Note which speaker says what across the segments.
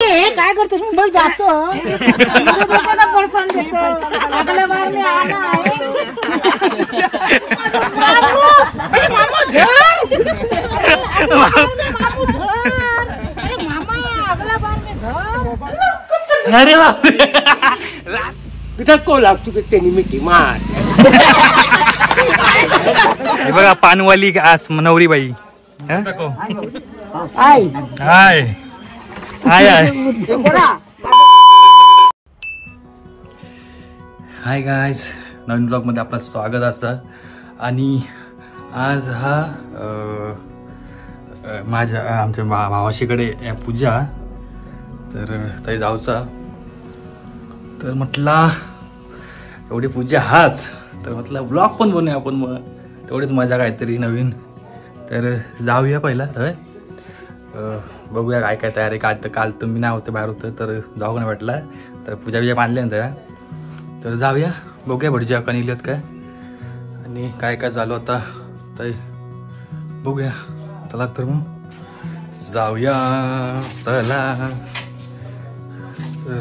Speaker 1: काय करते मुंबई जातो अगला बार में आना है मामा घर अरे मामा अगला बार में घर
Speaker 2: अरे बाप लागतो की त्यांनी मिठी मार
Speaker 3: हे बघा पानवाली आज नवरी बाई हाय हाय हाय हाय गाइस, नवीन ब्लॉग मध्ये आपलं स्वागत असतं. आणि आज हा आमच्या भावाशीकडे पूजा तर ताई जाऊचा तर म्हटला एवढी पूजा हाच तर म्हटलं ब्लॉग पण बनवूया आपण मग तेवढीच मजा काहीतरी नवीन तर जाऊया पहिला तर बघूया काय काय तयारी काल तर मी नाही होते बाहेर होतं तर जाऊ नाही वाटला तर पूजा बांधल्या ना तर जाऊया बघूया भटजी का निघल्यात काय आणि काय काय चालू आता ताई बघूया चला तर मग जाऊया चला तर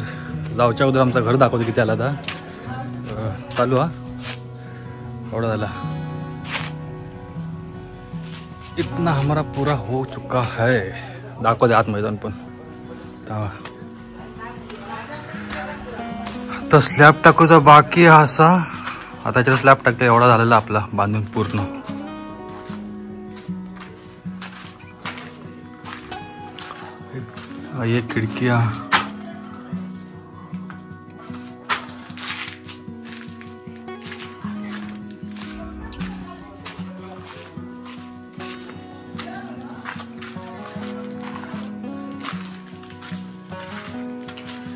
Speaker 3: जाऊच्या अगोदर आमचं घर दाखवतो किती आला आता चालू हा एवढा झाला इतना हमारा पूरा हो चुका है दाखव दे आत मैदान पण आता स्लॅब टाकूचा बाकी असा आता त्याला स्लॅब टाकता एवढा झालेला आपला बांधून पूर्ण ये खिडकिया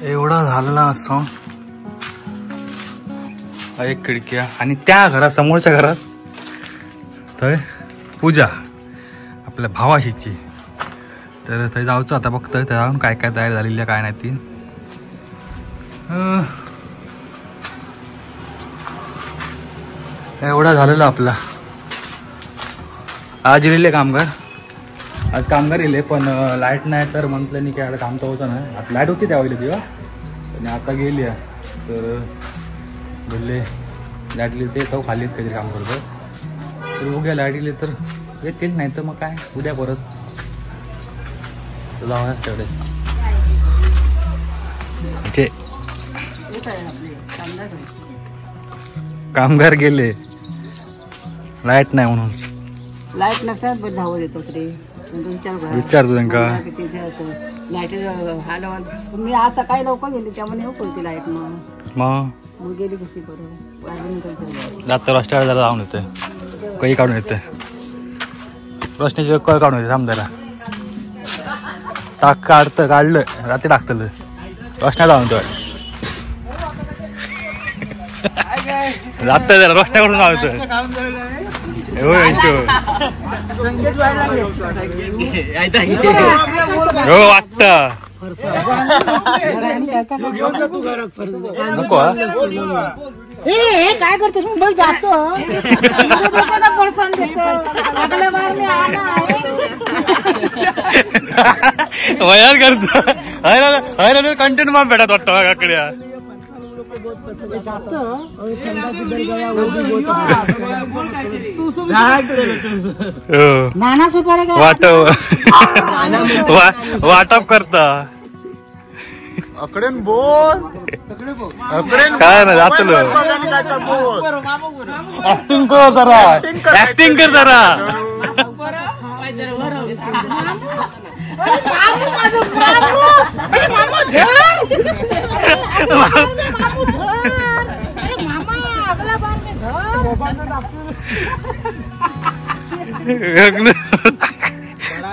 Speaker 3: एवढा झालेला असं एक खिडक्या आणि त्या घरात समोरच्या घरात तर पूजा आपल्या भावाशीची तर ते जाऊचं आता बघत त्या काय काय तयार झालेली काय नाही ती एवढा झालेला आपला आज गेलेले कामगार आज कामगार गेले पण लाईट नाही तर म्हटलं नाही काय काम तर होतं ना आता लाईट होती त्यावेळी तेव्हा आणि आता गेली तर बोलले लाईट गेली ते तो खालीच काहीतरी काम करतो तर बघूया लाईट गेली तर येतील नाही तर मग काय उद्या परत जाऊया तेवढे ते कामगार गेले लाईट नाही म्हणून
Speaker 1: लाईट नसतात धावत येतो रे
Speaker 3: विचारतो त्यांना
Speaker 1: लाईट मी आज सकाळी लवकर गेली त्यामुळे हो कोणती लाईट मग गेली कशी बरोबर
Speaker 3: जातं रस्त्यावर जरा जाऊन येते काही काढून येते रस्त्याची कळ काढून येते समजायला टाक काढलं रात्री टाकतलं रस्त्यात जाऊन येतो जात त्याला रस्त्याकडून जाऊन हो वाटत नको
Speaker 1: काय करते मुंबई जातो अगला बार में आना
Speaker 3: वयात करतो कंटेंट मग भेटत वाटतं माझ्याकडे वाटप करता
Speaker 2: अकडेन बोल
Speaker 3: काय ना जातलो ऍक्टिंग कर जरा ऍक्टिंग कर जरा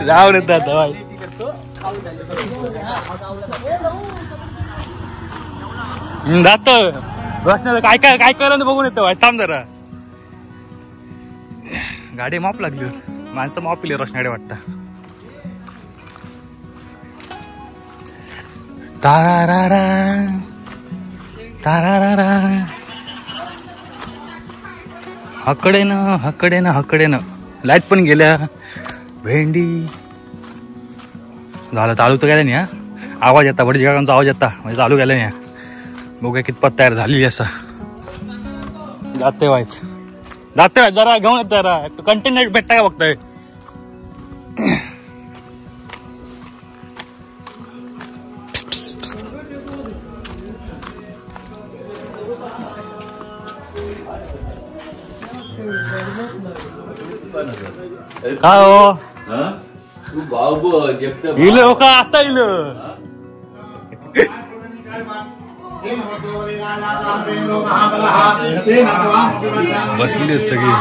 Speaker 3: जाऊ देत जात काय काय काय करा बघून येतो थांब जरा गाडी माप लागली माणसं माप पिली रोशनाडे वाटत तारारारा तारारारा हकडे न लाईट पण गेल्या भेंडी झालं चालू तर गेल्या नाही आवाज येता भटजी काकांचा आवाज येता म्हणजे चालू केला नाही. बघूया कितपत तयार झालेली असा. जाते व्हायच जरा घेऊन येत जरा कंटेंट भेटता का बघताय. काय हो इल हो का आता इल बसली सगळी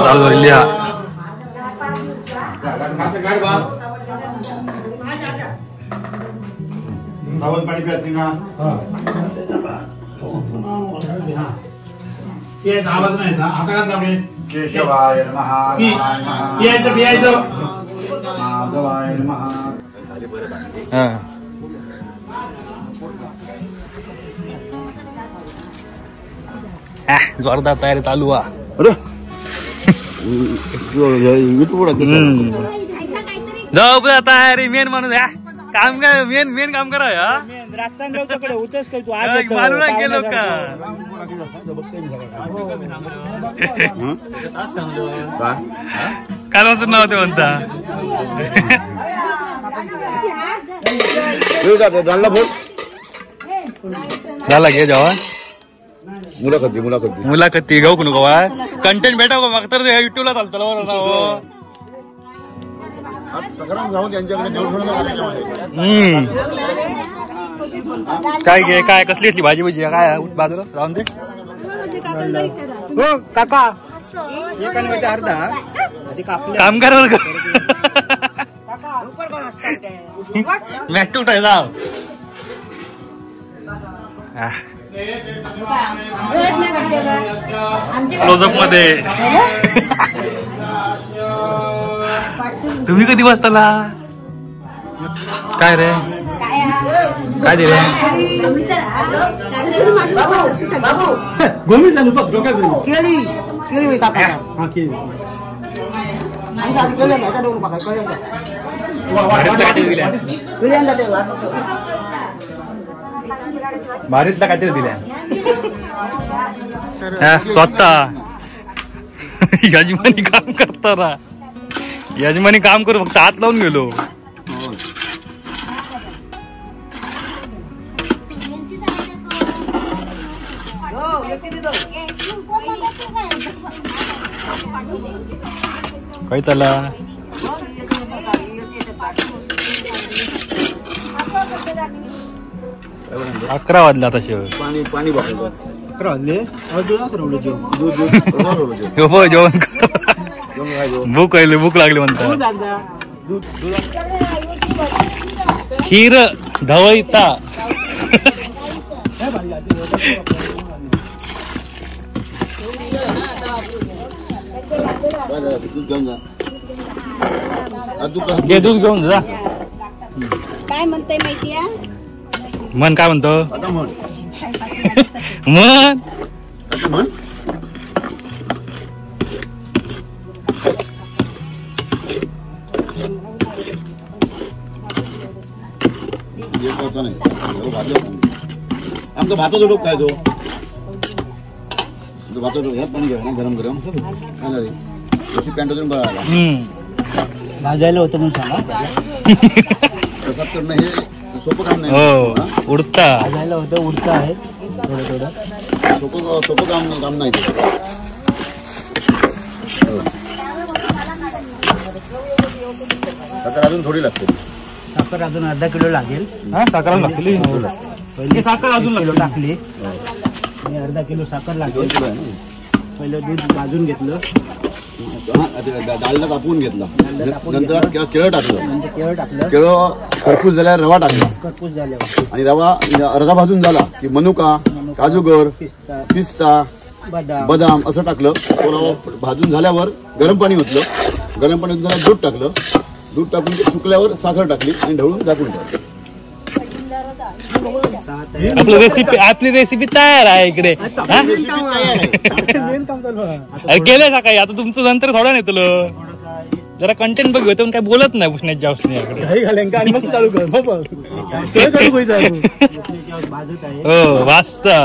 Speaker 3: चालू झालेली.
Speaker 4: आवाज नाही आता का
Speaker 2: केशवाय नमः माधवाय नमः.
Speaker 3: जोरदार तयारी चालू आहे. जाऊ तयारी मेन माणूस काम काय मेन काम करा मानून गेलो का काल वाजून नव्हते म्हणता. झाला घे जेव्हा मुलाखती घेऊ नको कंटेंट भेटा मग तर युट्यूबला चालतं ना. काय घे काय कसली असली भाजी भाजी काय बाजूला जाऊन दे.
Speaker 2: काका
Speaker 3: कामगार वर्ग मॅट आहे जाव क्लोजअप मध्ये. तुम्ही कधी वाजताला काय रे काय दे रे भारीतला काहीतरी दिल्या स्वतः यजमानी काम करताना यजमानी काम करू फक्त हात लावून गेलो. काय चालला 11 वाजला तसे
Speaker 2: पाणी पाणी बघायचं 11 वाजले
Speaker 3: जेवण भूक लागली म्हणता. खीर ढवळीता दूध घेऊन जा.
Speaker 1: काय म्हणते माहितीये
Speaker 3: मन काय म्हणतो मन
Speaker 2: आमचा भाताचा डोक काय तो भाताचा डोक ह्यात पाणी घ्या ना गरम गरम जशी पॅन्ट अजून बघायला भाजायला होतं म्हणून सांगा. प्रसाद करणं हे सोपं काम नाही.
Speaker 3: हो उडता
Speaker 2: भाजायला होतं उडता आहे थोडं थोडं सोपं काम नाही. साखर अजून थोडी लागते.
Speaker 4: साखर अजून अर्धा किलो लागेल.
Speaker 3: साखर लागली
Speaker 4: पहिले साखर अजून किलो टाकली आणि अर्धा किलो साखर लागेल. पहिलं दूध भाजून घेतलं
Speaker 2: डालला कापून घेतला नंतर केळं टाकलं
Speaker 4: केळं
Speaker 2: केळं खरपूस झाल्यावर रवा टाकला
Speaker 4: खरपूस झाल्यावर
Speaker 2: आणि रवा अर्धा भाजून झाला की मनुका काजूगर पिस्ता बदाम असं टाकलं. तो रवा भाजून झाल्यावर गरम पाणी ओतलं. गरम पाणी ओतून दूध टाकलं. दूध टाकून ते सुकल्यावर साखर टाकली आणि ढवळून झाकून ठेवलं.
Speaker 3: आपली रेसिपी तयार आहे इकडे केलंय सकाळी. आता तुमचं नंतर थोडं नाही तुला जरा कंटेंट बघ पण काय बोलत नाही पुष्ण्याच्या
Speaker 4: आणि मग चालू कर
Speaker 3: हो वाचता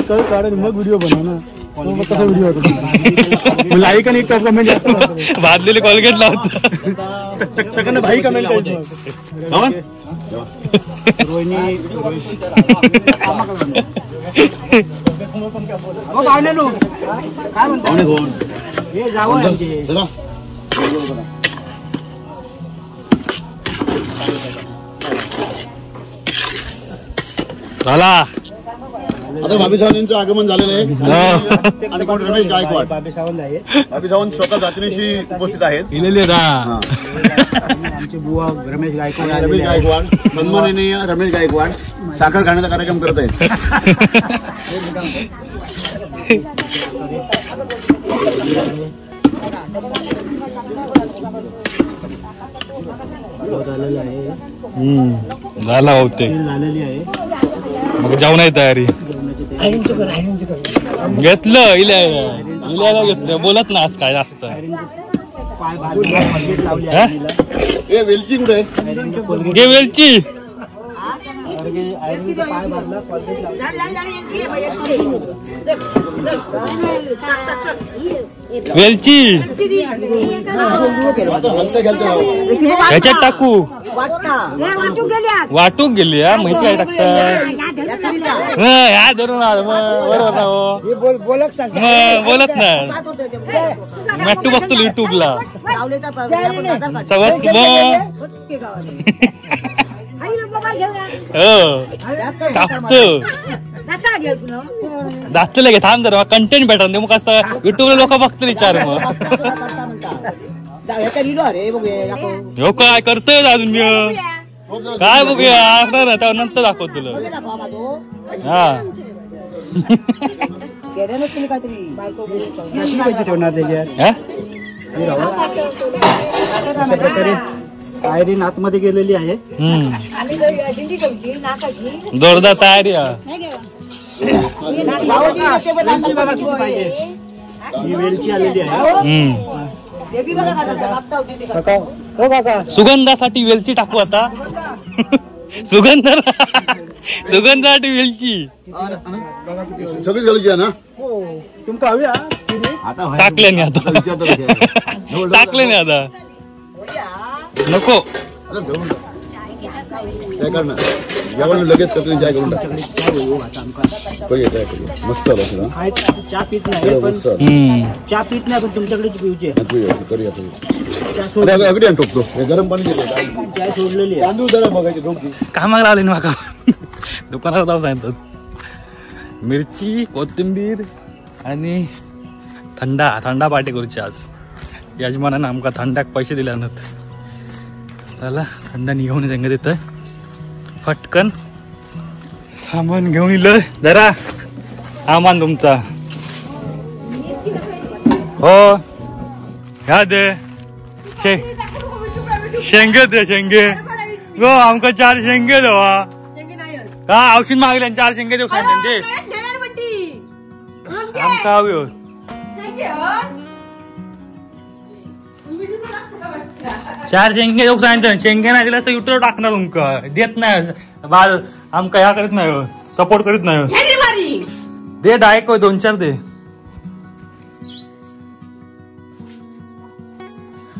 Speaker 4: कळ काढून मग व्हिडिओ बनव ना. मग कसा व्हिडिओ लाईक आणि कमेंट जास्त
Speaker 3: भाजलेले कॉलगेट लावतो
Speaker 4: भाई कमेंट
Speaker 3: झाला.
Speaker 2: आता भाभी सावंतांचं आगमन झालेलं आहे आणि कोण रमेश गायकवाड.
Speaker 4: बाबी सावंत आहे.
Speaker 2: भाभी सावंत स्वतः जातीनिशी उपस्थित आहेत.
Speaker 4: आमचे बुवा रमेश गायकवाड.
Speaker 2: रमेश गायकवाड सन्माननीय रमेश गायकवाड साखर खाण्याचा कार्यक्रम करत आहेत.
Speaker 3: झाला होते
Speaker 4: झालेली आहे.
Speaker 3: मग जाऊन आहे तयारी घेतलं इल्याला घेतलं. बोलत ना आज काय जास्त
Speaker 2: वेलची कुठे आहे?
Speaker 3: घे वेलची. वेलची ह्याच्यात टाकू. वाटूक गेली हा माहिती आहे टाकतात ह्या धरून बरोबर ना हो. बोलत नाही मॅटू बघतो युट्यूबला टाकतो दाखलं गे थांब जरा कंटेंट भेटत मग कसं युट्यूबला लोक बघतो विचार मग हो काय करतोय अजून मी काय बघूया असणार त्यावर नंतर दाखवत तुला. हा
Speaker 4: आयरीन आतमध्ये गेलेली आहे.
Speaker 3: जोरदार तयारी
Speaker 4: वेलची आलेली आहे.
Speaker 3: सुगंधासाठी वेलची टाकू आता. सुगंधासाठी वेलची
Speaker 2: सगळी घालूची आहे ना.
Speaker 4: तुमका हवी
Speaker 3: टाकले नाही आता. टाकले नाही आता नको
Speaker 2: काय करणार जेवण लगेच कसली चाय करून टाक. मस्त
Speaker 4: चहा पीत नाही. चहा पीत नाही पण तुमच्याकडे पिऊचे
Speaker 2: अगदी आणि टोकतो गरम पाणी
Speaker 4: चाय सोडलेली
Speaker 2: तांदूळ जरा बघायचे.
Speaker 3: कामाला लावले ना माका दुकानात जाऊ सांगतात. मिरची कोथिंबीर आणि थंडा पार्टी करूची आज. यजमानानं आमका थंडाक पैसे दिले नाहीत. चला थंडा निघून त्यांना देत फटकन सामान घेऊन इलं जरा सामान तुमचा हो ह्या दे शेंगे दे शेंगे गो आमका 4 शेंगे देवा. हा औषध मागले 4 शेंगे देऊ सांगते आमका हवी. 4 शेंगे देऊ सांगते. शेंगे नाही दिला युट्यूब टाकणार तुमका देत नाही बाळ आमका ह्या करीत नाही सपोर्ट करीत नाही. दे डायरेक्ट 2-4 दे.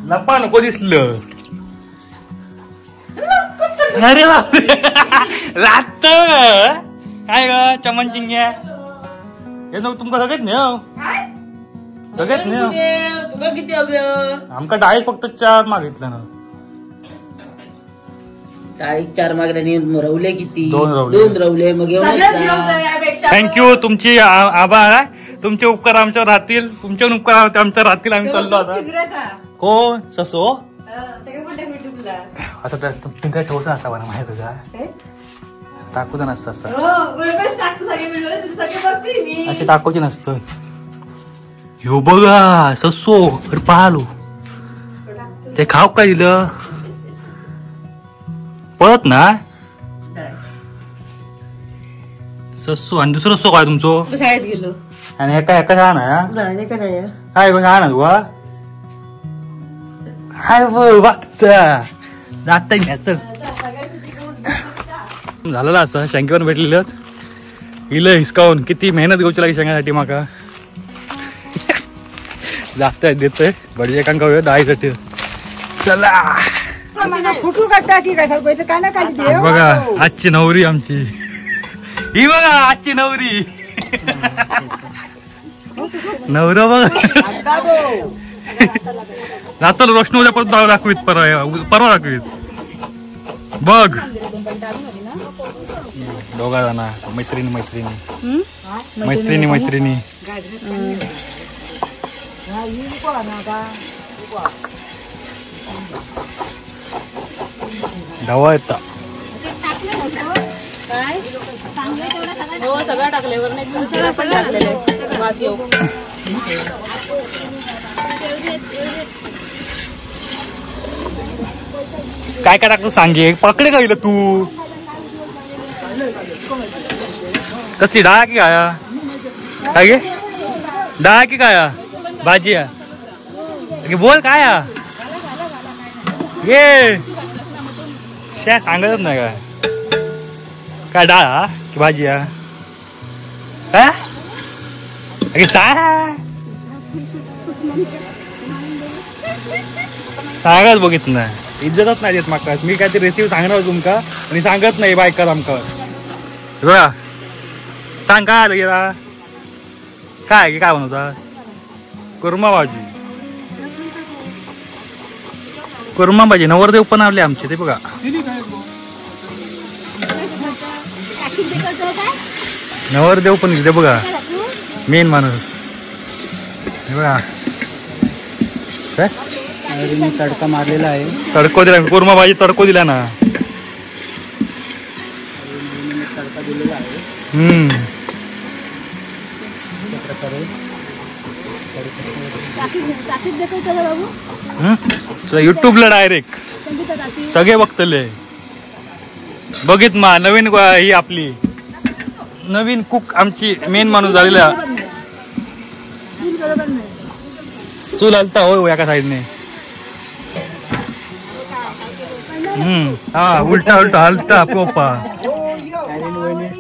Speaker 3: लपा नको दिसलं. अरे बापरे रात काय ग चमन चिंग्या हे तुमका सगळेच नाही सगळेच नाही. आमका डायरेक्ट फक्त 4 मागितलं ना.
Speaker 1: डाळीक 4 मागल्याने रवले किती
Speaker 3: 2
Speaker 1: रवले मग
Speaker 3: थँक्यू तुमची आभार आहे. तुमचे उपकार आमच्यावर राहतील. तुमचे उपकार आमच्यावर राहतील. आम्ही चाललो आता. कोण ससो असं तुमच्या ठोसा असावा ना माहिती तुझा टाकूचा नसतं असं असे टाकूचे नसतं. ह्यो बघा ससो पाहलो ते खाऊ काय दिलं पळत ना ससो. आणि दुसरं सो काय तुमचं
Speaker 1: शाळेत गेलो
Speaker 3: आणि एका छान आहे काय छान आहे तुला काय बघता जात चल झालेलं असं शंकेवर भेटलेलं इलं हिसकावून किती मेहनत घेऊची लागली शेंगासाठी माका जागताय देतोय बडजे कांका डाळीसाठी चला बघा आजची नवरी आमची ही बघा आजची नवरी नवरा बघा रात्र रोशनी उद्या परत जाऊ दाखवीत परवा दाखवीत बघ दोघा जण मैत्रिणी डावा येता
Speaker 1: सगळं टाकल्यावर
Speaker 3: काय काय टाकतो सांगे पकडे का तू कसली डाळ की काय काय गे डाळ की काय भाजी बोल काय ये सांगतच नाही काय डाळ की भाजी काय सांगत बघित नाही इज्जतच नाही देत माका मी काहीतरी रेसिपी सांगणार तुमका आणि सांगत नाही बायका आमका बघा सांग काय आलं गेला काय काय बनवता कुर्मा भाजी नवरदेव पण आले आमचे ते बघा नवरदेव पण इथे बघा मेन माणूस बघा काय
Speaker 4: तडका मारलेला आहे
Speaker 3: तडको दिला कुर्मा भाजी तडको दिला ना
Speaker 4: तडका दिलेला आहे
Speaker 3: युट्यूबला डायरेक्ट सगळे बघतले बघित मा नवीन ही आपली नवीन कुक आमची मेन माणूस झालेला चूल हलता हो एका साईडने हा उलटा हलता पोपा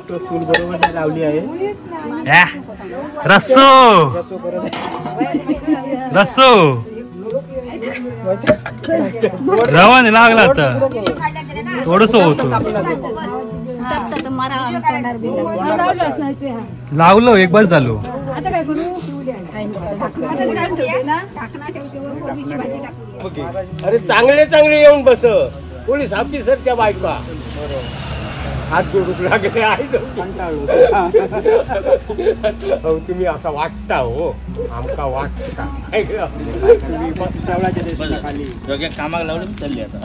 Speaker 4: चूल बरोबर लावली आहे
Speaker 3: रस्सो रवाने लागला आता थोडस होतो लावलो एक बस झालो
Speaker 4: अरे चांगले येऊन बस पोलीस ऑफिसर त्या बायका हात जोडूक लागले आहे तुम्ही असं वाटता हो आमका वाटता कामाला लावून चालली आता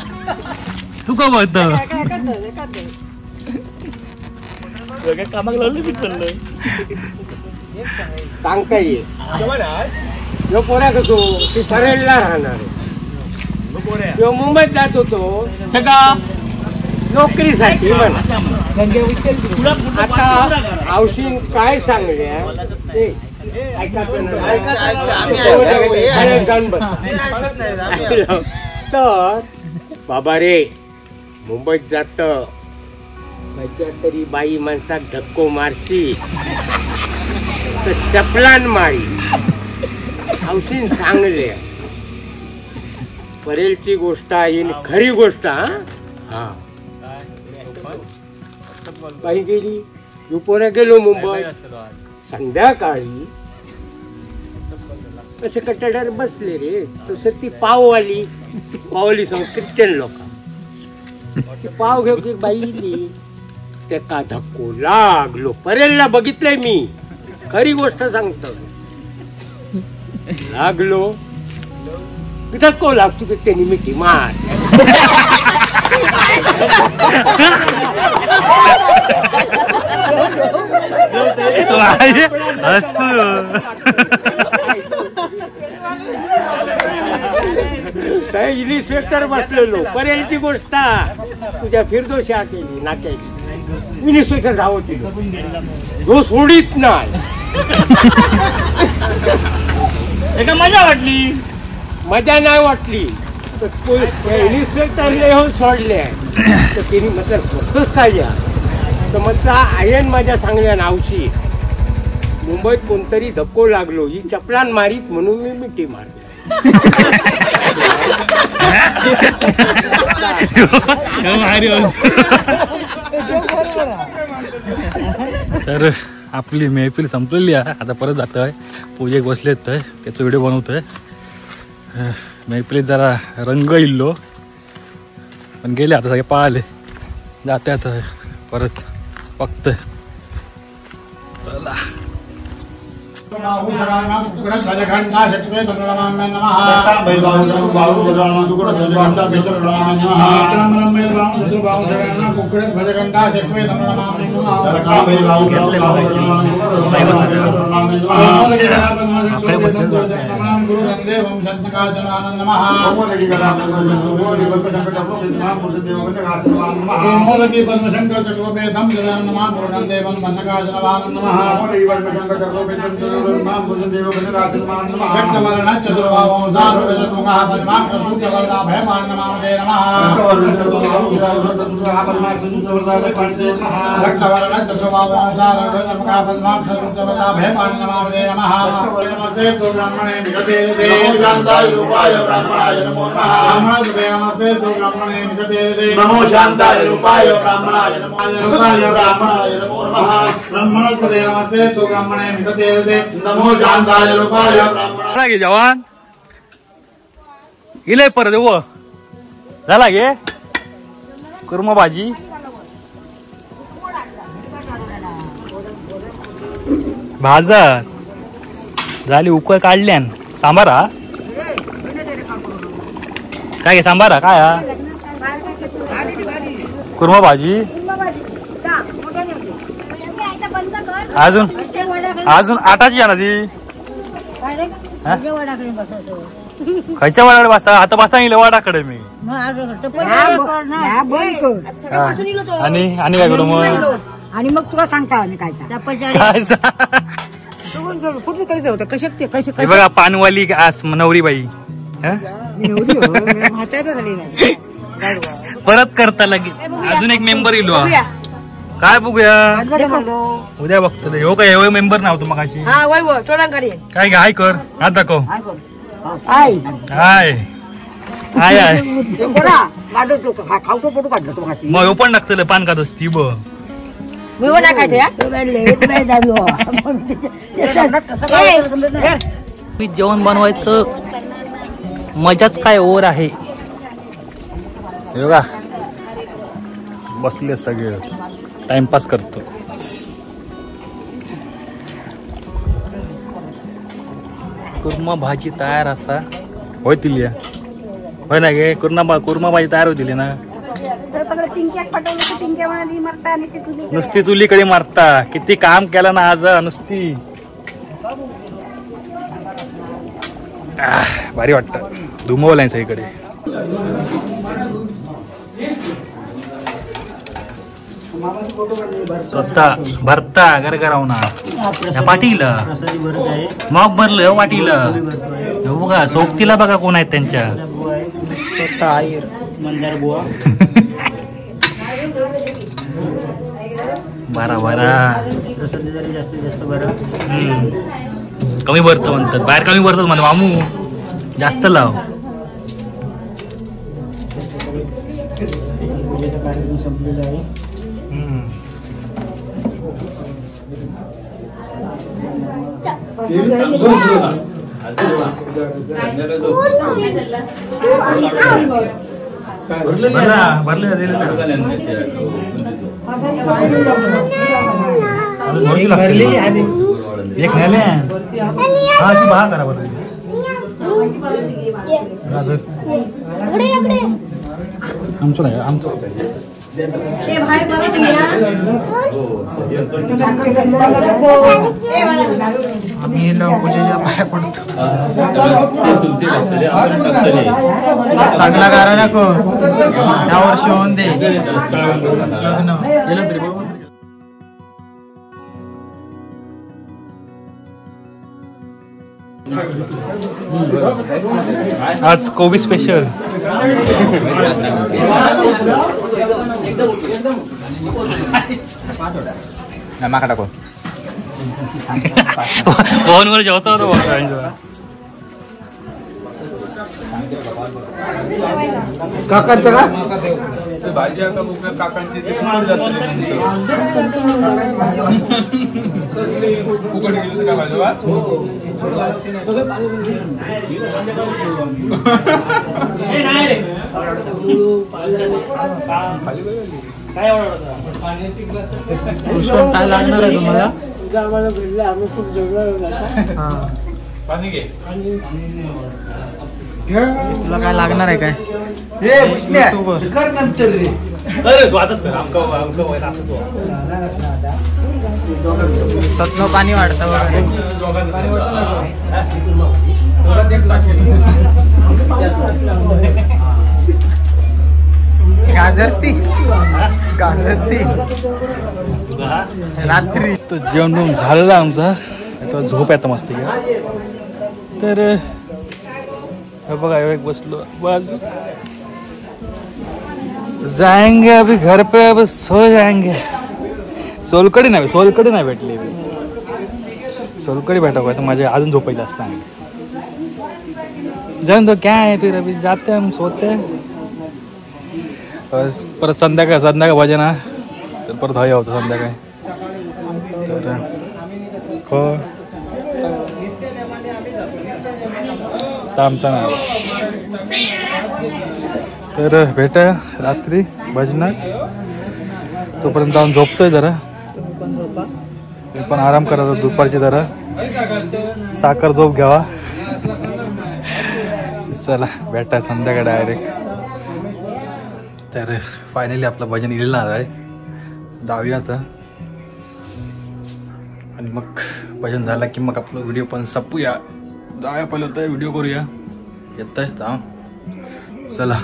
Speaker 3: तू का बघत
Speaker 4: कामाला लावलं मी चाललोय सांगता येईल जो पोऱ्या कसो ती सरेलला राहणार तो मुंबईत जात होतो नोकरीसाठी आता औषध काय सांगल्या तर बाबा रे मुंबईत जात तरी बाई माणसाक धक्को मारशी तर चपलान मारी औषध सांगले परेलची गोष्ट आहे खरी गोष्ट हा बाई गेली दुपारी गेलो मुंबई संध्याकाळी कसे कट्ट्यावर बसले रे तसं ती पाववाली ख्रिश्चन लोक ती पाव घेऊ की बाई इली ते का धक्को लागलो परेलला बघितलंय मी खरी गोष्ट सांगतो लागलो धक्को लागतो की त्यांनी मिठी मार इन्स्पेक्टर बसलेलो परेलची गोष्ट तुझ्या फिरदोशा केली ना केली इन्स्पेक्टर धावत जो सोडीत नाही
Speaker 3: मजा वाटली
Speaker 4: मजा नाही वाटली इन्स्पेक्टरने येऊन सोडले तर तिने म्हटलं फक्तच काढल्या तर म्हटलं आयन माझ्या सांगल्या नावशी मुंबईत कोणतरी धक्को लागलो ही चपलान मारीत म्हणून मी मिठी मारली.
Speaker 3: तर आपली मैफिल संपलेली आहे. आता परत जातोय पूजेक बसलेत तर त्याचा व्हिडिओ बनवतोय. मैफिलीत जरा रंग इल्लो पण गेले आता सगळे पळाले जाते आता परत फक्त चला.
Speaker 2: नमो शांताय रूपाय ब्राह्मणाय नमो शांताय रूपाय
Speaker 3: ब्राह्मणाय जवान इले परत वो झाला गे कुर्मा भाजी भाजत झाली उकळ काढल्यान सांबारा काय गे सांबारा काय कुर्मा भाजी अजून अजून आटाची आहे ना ती खयच्या वाडाकडे बसता आता बसता येईल वाडाकडे मी आणि आणि काय करू मग
Speaker 1: आणि मग तुला सांगता आम्ही काय
Speaker 3: हे बघा पानवाली आज नवरी बाई परत करता लगेच अजून एक मेंबर येलो काय बघूया उद्या बघतो हो काय हे मेंबर नव्हतो मग अशी काय हाय कर हात दाखव हाय हाय हाय मग हे पण लागतं पान खात असती ब जेवण बनवायचं मजाच काय ओर आहे. बघा बसले सगळे टाइमपास करतो. कुर्मा भाजी तयार असा होतील होय ना गे कुर्मा भाजी तयार होतील ना नुसती चुलीकडे मारता किती काम केलं ना आज नुसती भारी वाटत धुमवलाय सगळीकडे. स्वतः भरता गरगरावना पाटील मग भरलं पाटील बघा सोबतीला बघा कोण आहेत त्यांच्या बारा बारा कमी भरत म्हणतात बाहेर कमी भरतात म्हणतात मामू जास्त लाव. एक नेले हा ती बाहेर करा बरं आमचं नाही आमचं आम्ही पूजेच्या पाया पडतो चांगला करा नको यावर्षी होऊन दे आज कोबी स्पेशल.
Speaker 5: माका टाको
Speaker 3: फोनवर जेवता होता.
Speaker 5: काकांचं का
Speaker 6: भाजी आता काकांची फुकट गेली का भाजी
Speaker 5: काय लागणार आहे तुम्हाला?
Speaker 1: आम्हाला भेटलं आम्ही खूप जेवणार.
Speaker 6: पाणी घे.
Speaker 5: तुला काय लागणार आहे काय? सत्व पाणी वाढतं गाजरती रात्री.
Speaker 3: तर जेवण झालेला आमचा. आता झोप येतं मस्त. तर बघा एक बसलो बाजू. जाएंगे अभी घर पे, अब सो जाएंगे. सोलकडी नाही भेटली. सोलकडी भेटावं तर माझ्या अजून झोपायचं असतं. जाऊन तो क्या है फिर अभी जाते हम सोते. परत संध्याकाळ भजन तर परत हवा यावं संध्याकाळी. तर हो आमचा नाव. तर भेट रात्री भजनात. तोपर्यंत जाऊन झोपतोय जरा. पण आराम करायचा दुपारची जरा. साखर झोप घ्यावा. चला भेटा संध्याकाळी डायरेक्ट. तर फायनली आपलं भजन इलेलं आहे. जाऊया आता. आणि मग भजन झालं की मग आपलं व्हिडिओ पण संपूया. जाऊया पहिलं होतं व्हिडिओ करूया. येतायच था. चला.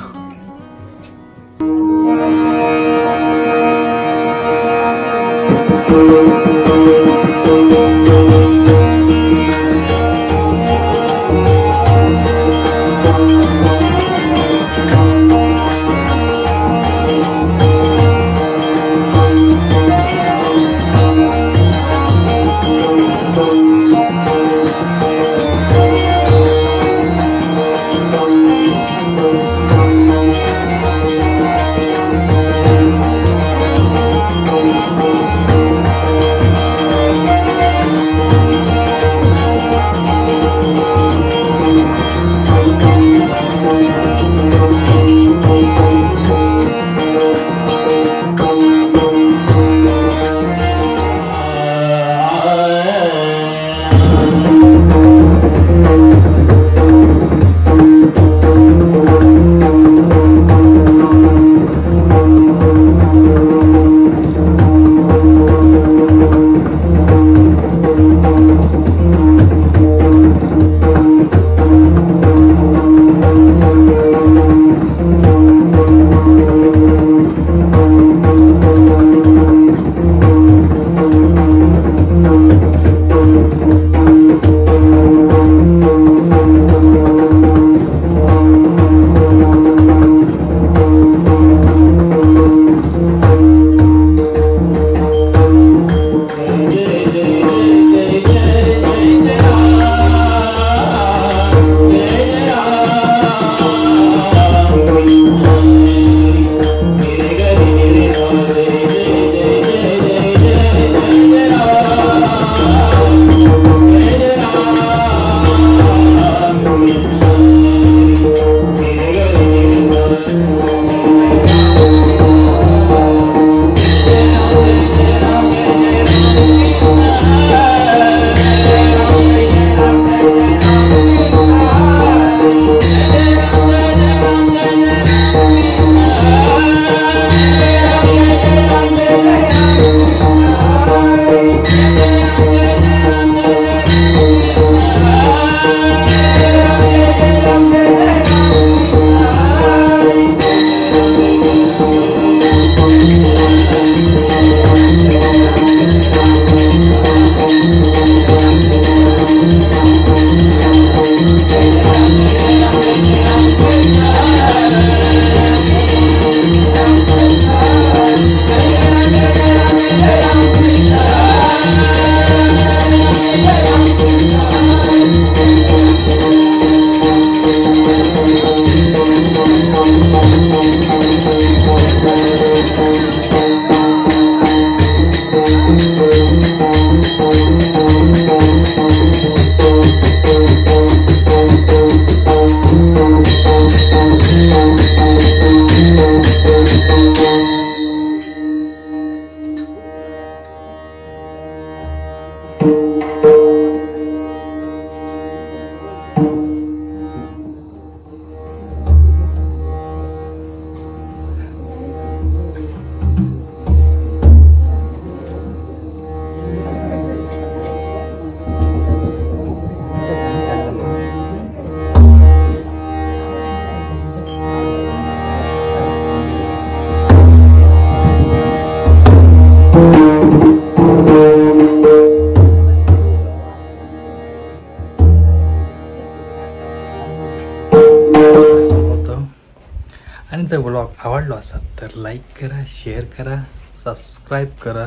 Speaker 3: आणि जर ब्लॉग आवडलो असाल तर लाईक करा, शेअर करा, सबस्क्राईब करा.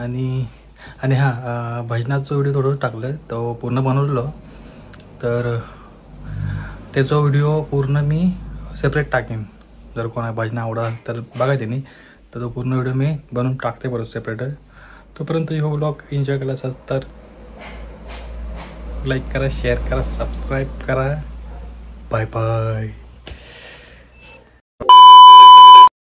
Speaker 3: आणि हां, भजनाचं व्हिडिओ थोडं टाकलं तो पूर्ण बनवलेलो, तर त्याचा व्हिडिओ पूर्ण मी सेपरेट टाकेन. जर कोणा भजन आवडा तर बघा त्यांनी, तर तो पूर्ण व्हिडिओ मी बनवून टाकते बरोबर सेपरेट. तोपर्यंत हो ब्लॉग एन्जॉय केला असाल तर लाईक करा, शेअर करा, सबस्क्राईब करा. Bye bye.